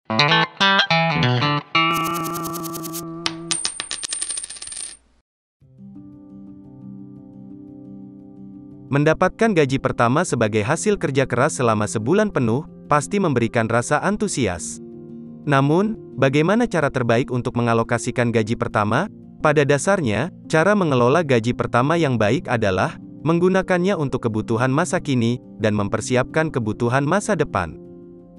Mendapatkan gaji pertama sebagai hasil kerja keras selama sebulan penuh, pasti memberikan rasa antusias. Namun, bagaimana cara terbaik untuk mengalokasikan gaji pertama? Pada dasarnya, cara mengelola gaji pertama yang baik adalah menggunakannya untuk kebutuhan masa kini dan mempersiapkan kebutuhan masa depan.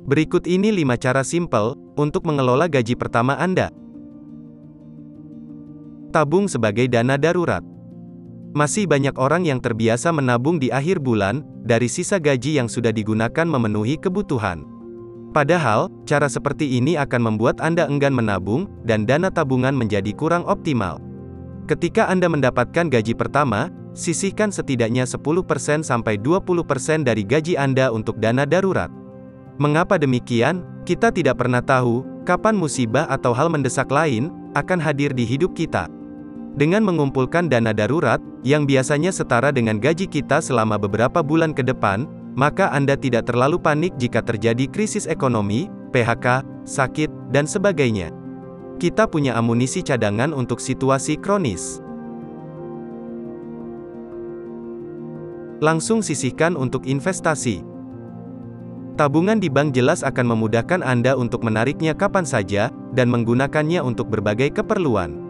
Berikut ini 5 cara simpel untuk mengelola gaji pertama Anda. Tabung sebagai dana darurat. Masih banyak orang yang terbiasa menabung di akhir bulan, dari sisa gaji yang sudah digunakan memenuhi kebutuhan. Padahal, cara seperti ini akan membuat Anda enggan menabung, dan dana tabungan menjadi kurang optimal. Ketika Anda mendapatkan gaji pertama, sisihkan setidaknya 10% sampai 20% dari gaji Anda untuk dana darurat. Mengapa demikian? Kita tidak pernah tahu, kapan musibah atau hal mendesak lain akan hadir di hidup kita. Dengan mengumpulkan dana darurat, yang biasanya setara dengan gaji kita selama beberapa bulan ke depan, maka Anda tidak terlalu panik jika terjadi krisis ekonomi, PHK, sakit, dan sebagainya. Kita punya amunisi cadangan untuk situasi kronis. Langsung sisihkan untuk investasi. Tabungan di bank jelas akan memudahkan Anda untuk menariknya kapan saja, dan menggunakannya untuk berbagai keperluan.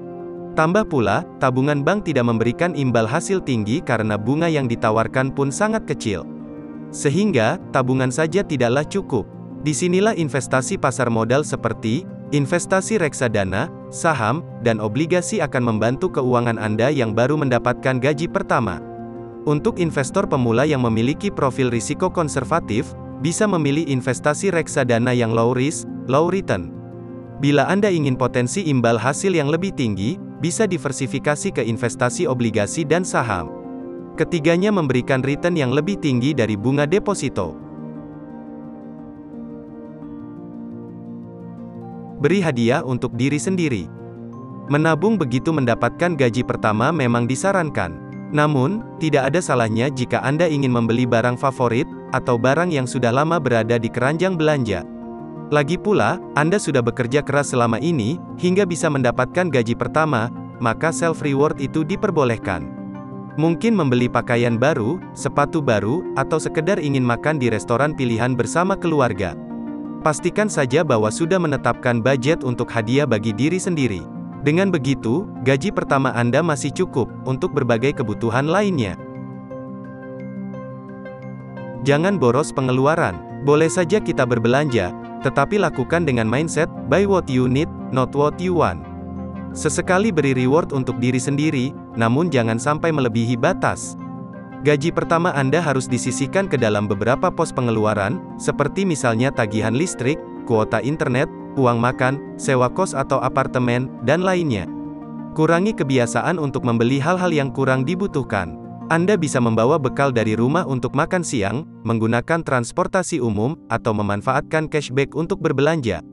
Tambah pula, tabungan bank tidak memberikan imbal hasil tinggi karena bunga yang ditawarkan pun sangat kecil. Sehingga, tabungan saja tidaklah cukup. Disinilah investasi pasar modal seperti investasi reksadana, saham, dan obligasi akan membantu keuangan Anda yang baru mendapatkan gaji pertama. Untuk investor pemula yang memiliki profil risiko konservatif, bisa memilih investasi reksadana yang low risk, low return. Bila Anda ingin potensi imbal hasil yang lebih tinggi, bisa diversifikasi ke investasi obligasi dan saham. Ketiganya memberikan return yang lebih tinggi dari bunga deposito. Beri hadiah untuk diri sendiri. Menabung begitu mendapatkan gaji pertama memang disarankan. Namun, tidak ada salahnya jika Anda ingin membeli barang favorit, atau barang yang sudah lama berada di keranjang belanja. Lagi pula, Anda sudah bekerja keras selama ini, hingga bisa mendapatkan gaji pertama, maka self-reward itu diperbolehkan. Mungkin membeli pakaian baru, sepatu baru, atau sekedar ingin makan di restoran pilihan bersama keluarga. Pastikan saja bahwa sudah menetapkan budget untuk hadiah bagi diri sendiri. Dengan begitu, gaji pertama Anda masih cukup untuk berbagai kebutuhan lainnya. Jangan boros pengeluaran. Boleh saja kita berbelanja, tetapi lakukan dengan mindset, buy what you need, not what you want. Sesekali beri reward untuk diri sendiri, namun jangan sampai melebihi batas. Gaji pertama Anda harus disisihkan ke dalam beberapa pos pengeluaran, seperti misalnya tagihan listrik, kuota internet, uang makan, sewa kos atau apartemen, dan lainnya. Kurangi kebiasaan untuk membeli hal-hal yang kurang dibutuhkan. Anda bisa membawa bekal dari rumah untuk makan siang, menggunakan transportasi umum, atau memanfaatkan cashback untuk berbelanja.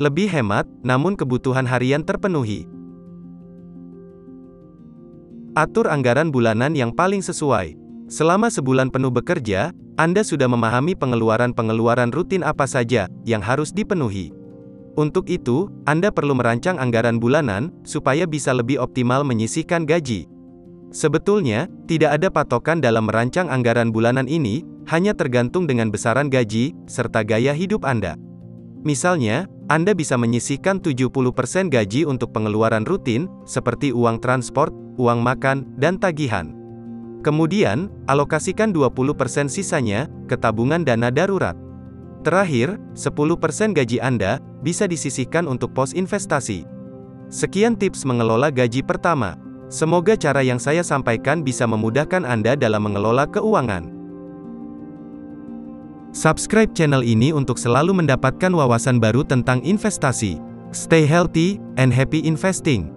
Lebih hemat, namun kebutuhan harian terpenuhi. Atur anggaran bulanan yang paling sesuai. Selama sebulan penuh bekerja, Anda sudah memahami pengeluaran-pengeluaran rutin apa saja yang harus dipenuhi. Untuk itu, Anda perlu merancang anggaran bulanan, supaya bisa lebih optimal menyisihkan gaji. Sebetulnya, tidak ada patokan dalam merancang anggaran bulanan ini, hanya tergantung dengan besaran gaji, serta gaya hidup Anda. Misalnya, Anda bisa menyisihkan 70% gaji untuk pengeluaran rutin, seperti uang transport, uang makan, dan tagihan. Kemudian, alokasikan 20% sisanya ke tabungan dana darurat. Terakhir, 10% gaji Anda bisa disisihkan untuk pos investasi. Sekian tips mengelola gaji pertama. Semoga cara yang saya sampaikan bisa memudahkan Anda dalam mengelola keuangan. Subscribe channel ini untuk selalu mendapatkan wawasan baru tentang investasi. Stay healthy and happy investing.